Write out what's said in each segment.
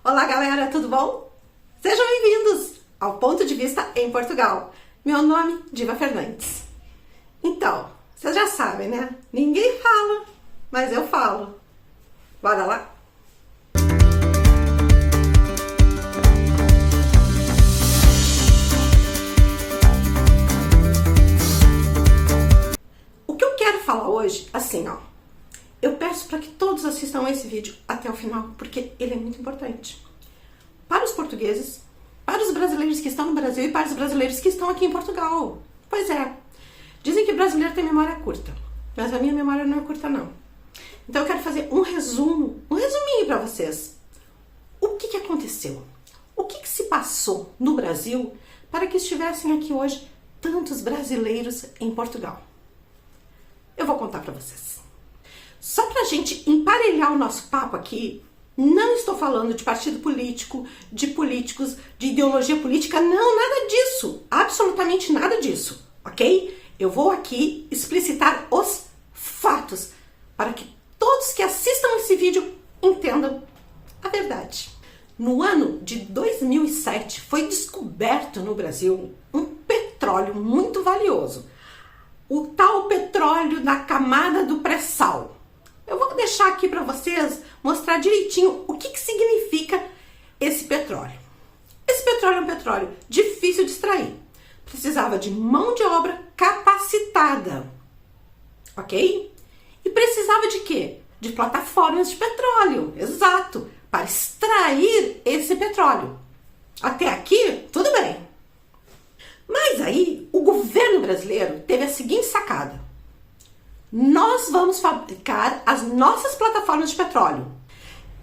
Olá galera, tudo bom? Sejam bem-vindos ao Ponto de Vista em Portugal. Meu nome é Diva Fernandes. Então, vocês já sabem, né? Ninguém fala, mas eu falo. Bora lá? O que eu quero falar hoje, assim, ó. Eu peço para que todos assistam esse vídeo até o final, porque ele é muito importante. Para os portugueses, para os brasileiros que estão no Brasil e para os brasileiros que estão aqui em Portugal. Pois é, dizem que o brasileiro tem memória curta, mas a minha memória não é curta não. Então eu quero fazer um resuminho para vocês. O que aconteceu? O que se passou no Brasil para que estivessem aqui hoje tantos brasileiros em Portugal? Eu vou contar para vocês. Só pra gente emparelhar o nosso papo aqui, não estou falando de partido político, de políticos, de ideologia política, não, nada disso, absolutamente nada disso, ok? Eu vou aqui explicitar os fatos para que todos que assistam esse vídeo entendam a verdade. No ano de 2007 foi descoberto no Brasil um petróleo muito valioso, o tal petróleo da camada do pré-sal. Eu vou deixar aqui para vocês mostrar direitinho o que significa esse petróleo. Esse petróleo é um petróleo difícil de extrair. Precisava de mão de obra capacitada, ok? E precisava de quê? De plataformas de petróleo, exato, para extrair esse petróleo. Até aqui, tudo bem. Mas aí, o governo brasileiro teve a seguinte sacada. Nós vamos fabricar as nossas plataformas de petróleo.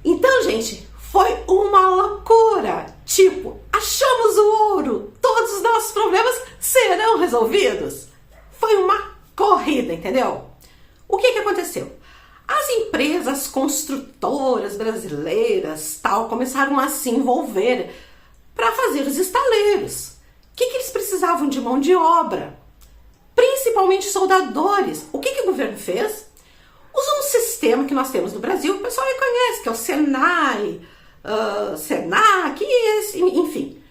Então, gente, foi uma loucura. Tipo, achamos o ouro, todos os nossos problemas serão resolvidos. Foi uma corrida, entendeu? O que aconteceu? As empresas construtoras brasileiras tal começaram a se envolver para fazer os estaleiros. O que eles precisavam de mão de obra? Principalmente soldadores. O que o governo fez? Usou um sistema que nós temos no Brasil, o pessoal reconhece, que é o Senai, Senac, enfim.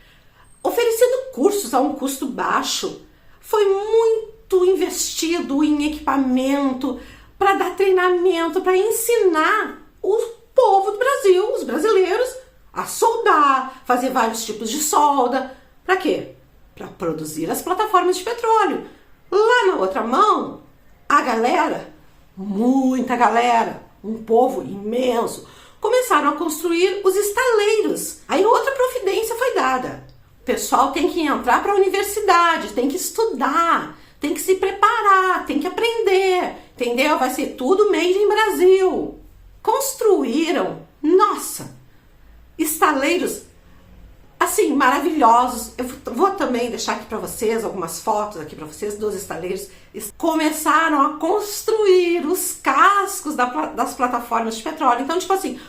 Oferecendo cursos a um custo baixo. Foi muito investido em equipamento, para dar treinamento, para ensinar o povo do Brasil, os brasileiros, a soldar, fazer vários tipos de solda. Para quê? Para produzir as plataformas de petróleo. Lá na outra mão, a galera, muita galera, um povo imenso, começaram a construir os estaleiros. Aí outra providência foi dada. O pessoal tem que entrar para a universidade, tem que estudar, tem que se preparar, tem que aprender, entendeu? Vai ser tudo made in Brasil. Construíram, nossa, estaleiros assim, maravilhosos. Eu vou também deixar aqui para vocês algumas fotos aqui para vocês dos estaleiros. Começaram a construir os cascos das plataformas de petróleo. Então, tipo assim,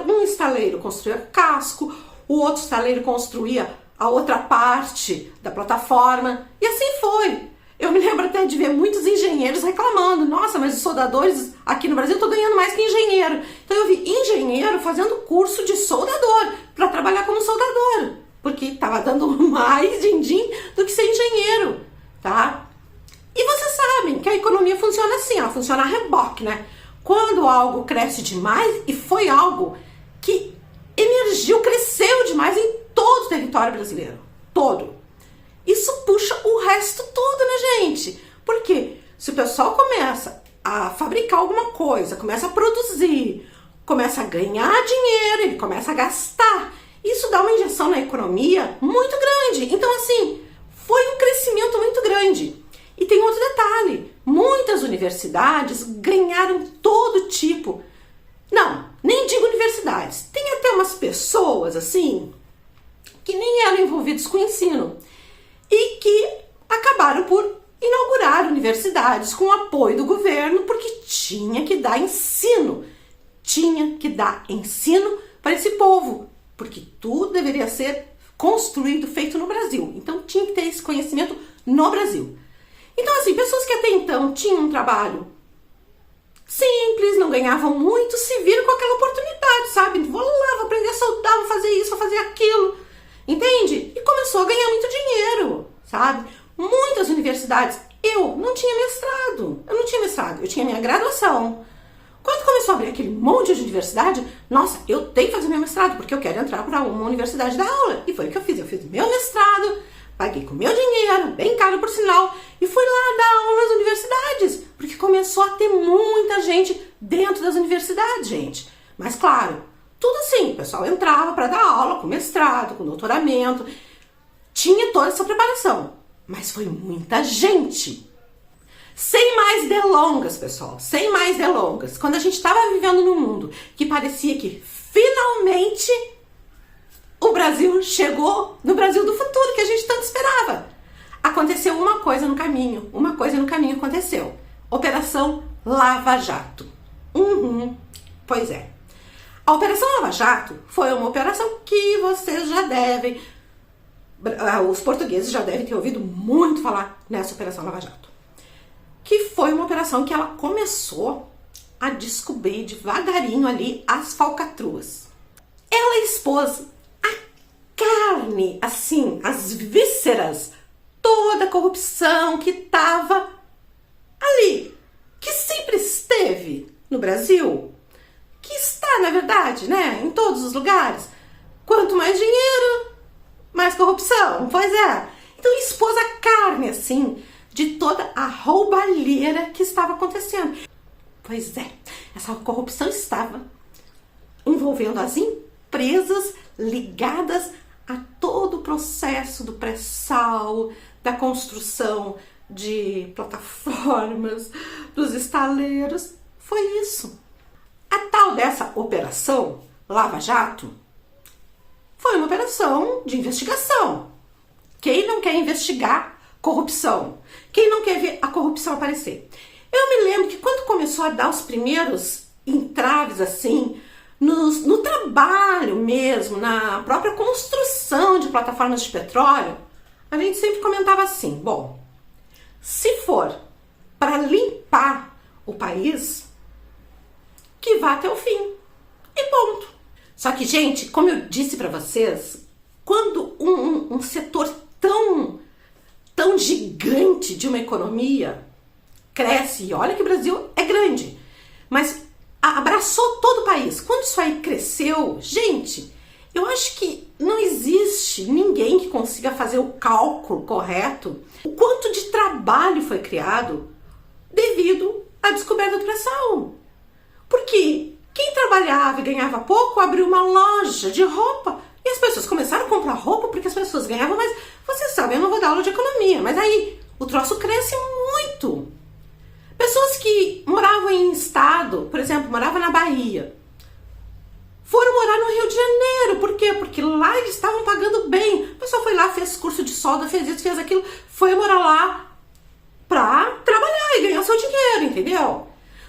um estaleiro construía casco, o outro estaleiro construía a outra parte da plataforma, e assim foi. Eu me lembro até de ver muitos engenheiros reclamando. Nossa, mas os soldadores aqui no Brasil estão ganhando mais que engenheiro. Então eu vi engenheiro fazendo curso de soldador, para trabalhar como soldador, porque estava dando mais din-din do que ser engenheiro, tá? E vocês sabem que a economia funciona assim, ela funciona a reboque, né? Quando algo cresce demais, e foi algo que emergiu, cresceu demais em todo o território brasileiro, todo. Isso puxa o resto todo, né, gente? Porque se o pessoal começa a fabricar alguma coisa, começa a produzir, começa a ganhar dinheiro, ele começa a gastar, isso dá uma injeção na economia muito grande. Então, assim, foi um crescimento muito grande. E tem outro detalhe, muitas universidades ganharam todo tipo, não, nem digo universidades, tem até umas pessoas, assim, que nem eram envolvidos com o ensino, e que acabaram por inaugurar universidades com o apoio do governo, porque tinha que dar ensino. Tinha que dar ensino para esse povo, porque tudo deveria ser construído, feito no Brasil. Então tinha que ter esse conhecimento no Brasil. Então assim, pessoas que até então tinham um trabalho simples, não ganhavam muito, se viram com aquela oportunidade, sabe? Vou lá, vou aprender a soldar, vou fazer isso, vou fazer aquilo, entende? E começou a ganhar muito dinheiro, sabe? Muitas universidades, eu não tinha mestrado, eu tinha minha graduação. Quando começou a abrir aquele monte de universidade, nossa, eu tenho que fazer meu mestrado, porque eu quero entrar para uma universidade da aula. E foi o que eu fiz meu mestrado, paguei com meu dinheiro, bem caro por sinal, e fui lá dar aula nas universidades, porque começou a ter muita gente dentro das universidades, gente. Mas claro, tudo assim, o pessoal entrava para dar aula com mestrado, com doutoramento, tinha toda essa preparação, mas foi muita gente. Sem mais delongas, pessoal, sem mais delongas. Quando a gente estava vivendo num mundo que parecia que finalmente o Brasil chegou no Brasil do futuro que a gente tanto esperava, aconteceu uma coisa no caminho aconteceu. Operação Lava Jato. Pois é. A Operação Lava Jato foi uma operação que vocês já devem, os portugueses já devem ter ouvido muito falar nessa Operação Lava Jato. Que foi uma operação que ela começou a descobrir devagarinho ali as falcatruas. Ela expôs a carne, assim, as vísceras, toda a corrupção que estava ali, que sempre esteve no Brasil, que está, na verdade, né, em todos os lugares. Quanto mais dinheiro, mais corrupção, pois é. Então expôs a carne, assim, de toda a roubalheira que estava acontecendo. Pois é, essa corrupção estava envolvendo as empresas ligadas a todo o processo do pré-sal, da construção de plataformas, dos estaleiros. Foi isso. A tal dessa operação Lava Jato foi uma operação de investigação. Quem não quer investigar corrupção? Quem não quer ver a corrupção aparecer? Eu me lembro que quando começou a dar os primeiros entraves assim, no trabalho mesmo, na própria construção de plataformas de petróleo, a gente sempre comentava assim, bom, se for para limpar o país, que vá até o fim. E ponto. Só que, gente, como eu disse para vocês, quando um setor tão gigante de uma economia cresce, e olha que o Brasil é grande, mas abraçou todo o país. Quando isso aí cresceu, gente, eu acho que não existe ninguém que consiga fazer o cálculo correto, o quanto de trabalho foi criado devido à descoberta do pré-sal. Porque quem trabalhava e ganhava pouco abriu uma loja de roupa e as pessoas começaram a comprar roupa porque as pessoas ganhavam mais. Vocês sabem, eu não vou dar aula de economia, mas aí o troço cresce muito. Pessoas que moravam em estado, por exemplo, moravam na Bahia, foram morar no Rio de Janeiro. Por quê? Porque lá eles estavam pagando bem. A pessoa foi lá, fez curso de solda, fez isso, fez aquilo, foi morar lá pra trabalhar e ganhar seu dinheiro, entendeu?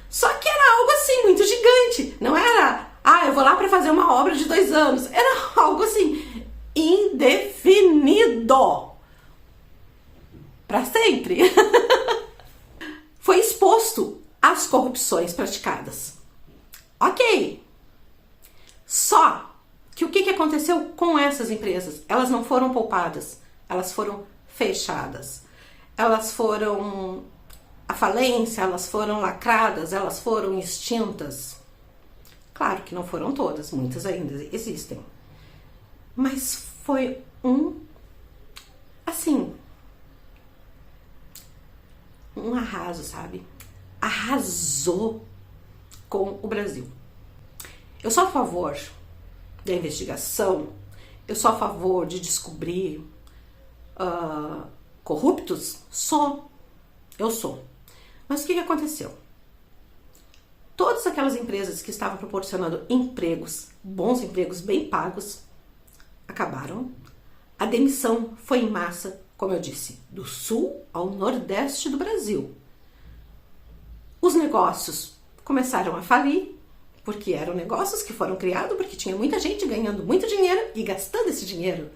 Só que era algo assim, muito gigante. Não era, eu vou lá pra fazer uma obra de 2 anos. Era algo assim, indefinido. Pra sempre. Foi exposto às corrupções praticadas. Ok. Só que o que aconteceu com essas empresas? Elas não foram poupadas, elas foram fechadas. Elas foram à falência, elas foram lacradas, elas foram extintas. Claro que não foram todas, muitas ainda existem. Mas foi um arraso, sabe? Arrasou com o Brasil. Eu sou a favor da investigação, eu sou a favor de descobrir corruptos? Eu sou. Mas o que aconteceu? Todas aquelas empresas que estavam proporcionando empregos, bons empregos, bem pagos, acabaram. A demissão foi em massa, como eu disse, do sul ao nordeste do Brasil. Os negócios começaram a falir, porque eram negócios que foram criados porque tinha muita gente ganhando muito dinheiro e gastando esse dinheiro.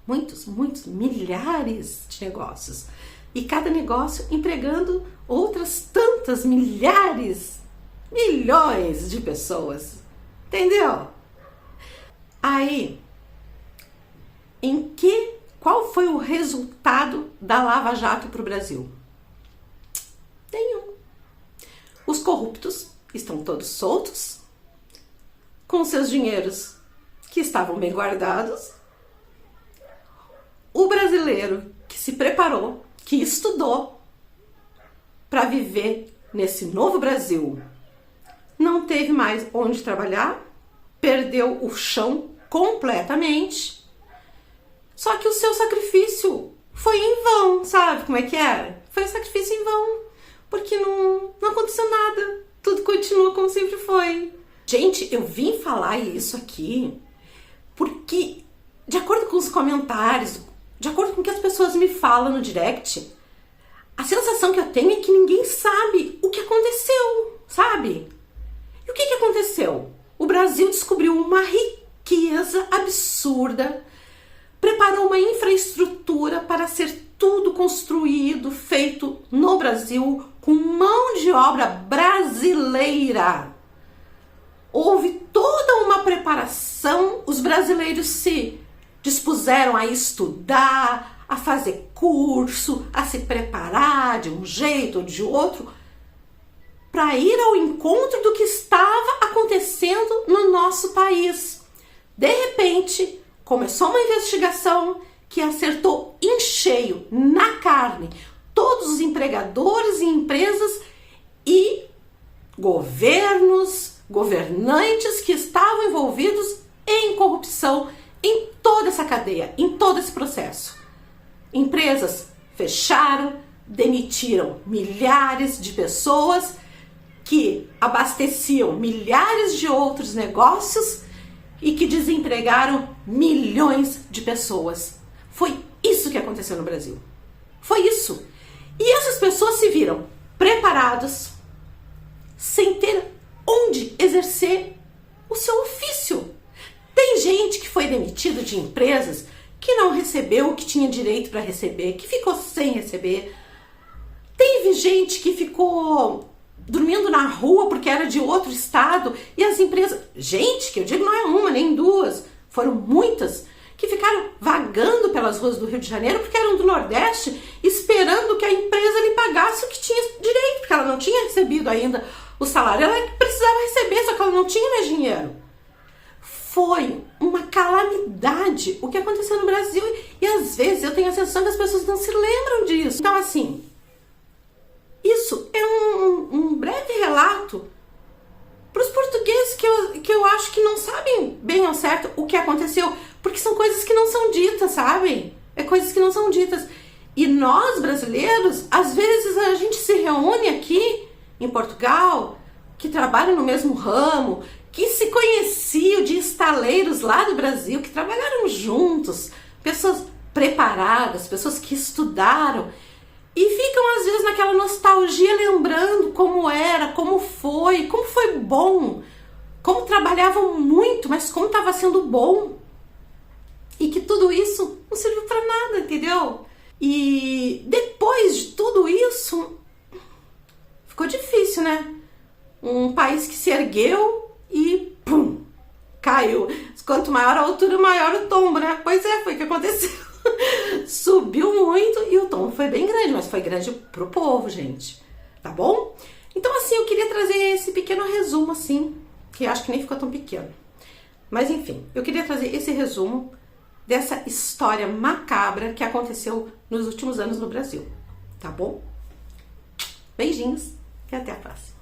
Muitos, milhares de negócios. E cada negócio empregando outras tantas milhares, milhões de pessoas. Entendeu? Aí, qual foi o resultado da Lava Jato para o Brasil? Nenhum. Os corruptos estão todos soltos, com seus dinheiros que estavam bem guardados. O brasileiro que se preparou, que estudou para viver nesse novo Brasil, não teve mais onde trabalhar, perdeu o chão completamente. Só que o seu sacrifício foi em vão, sabe como é que era? Foi um sacrifício em vão, porque não aconteceu nada, tudo continua como sempre foi. Gente, eu vim falar isso aqui porque, de acordo com os comentários, de acordo com o que as pessoas me falam no direct, a sensação que eu tenho é que ninguém sabe o que aconteceu, sabe? E o que aconteceu? O Brasil descobriu uma riqueza absurda, preparou uma infraestrutura para ser tudo construído, feito no Brasil, com mão de obra brasileira. Houve toda uma preparação, os brasileiros se dispuseram a estudar, a fazer curso, a se preparar de um jeito ou de outro, para ir ao encontro do que estava acontecendo no nosso país. De repente, começou uma investigação que acertou em cheio, na carne, todos os empregadores e empresas e governos, governantes que estavam envolvidos em corrupção em toda essa cadeia, em todo esse processo. Empresas fecharam, demitiram milhares de pessoas que abasteciam milhares de outros negócios e que desempregaram milhões de pessoas. Foi isso que aconteceu no Brasil. Foi isso. E essas pessoas se viram preparados, sem ter onde exercer o seu ofício. Tem gente que foi demitido de empresas que não recebeu o que tinha direito para receber, que ficou sem receber. Teve gente que ficou dormindo na rua porque era de outro estado e as empresas... Gente, que eu digo não é uma nem duas, foram muitas que ficaram vagando pelas ruas do Rio de Janeiro porque eram do Nordeste, esperando que a empresa lhe pagasse o que tinha direito, porque ela não tinha recebido ainda o salário, ela precisava receber, só que ela não tinha mais dinheiro. Foi uma calamidade o que aconteceu no Brasil e às vezes eu tenho a sensação que as pessoas não se lembram disso. Então assim, isso é um breve relato para os portugueses que eu acho que não sabem bem ao certo o que aconteceu, porque são coisas que não são ditas, sabem? É coisas que não são ditas. E nós, brasileiros, às vezes a gente se reúne aqui em Portugal, que trabalham no mesmo ramo, que se conheciam de estaleiros lá do Brasil, que trabalharam juntos, pessoas preparadas, pessoas que estudaram, e ficam às vezes naquela nostalgia lembrando como era, como foi bom, como trabalhavam muito, mas como estava sendo bom, e que tudo isso não serviu para nada, entendeu? E depois de tudo isso, ficou difícil, né? Um país que se ergueu e pum, caiu. Quanto maior a altura, maior o tombo, né? Pois é, foi o que aconteceu. Subiu muito e o tombo foi bem grande, mas foi grande pro povo, gente. Tá bom? Então, assim, eu queria trazer esse pequeno resumo, assim, que acho que nem ficou tão pequeno. Mas, enfim, eu queria trazer esse resumo dessa história macabra que aconteceu nos últimos anos no Brasil. Tá bom? Beijinhos e até a próxima.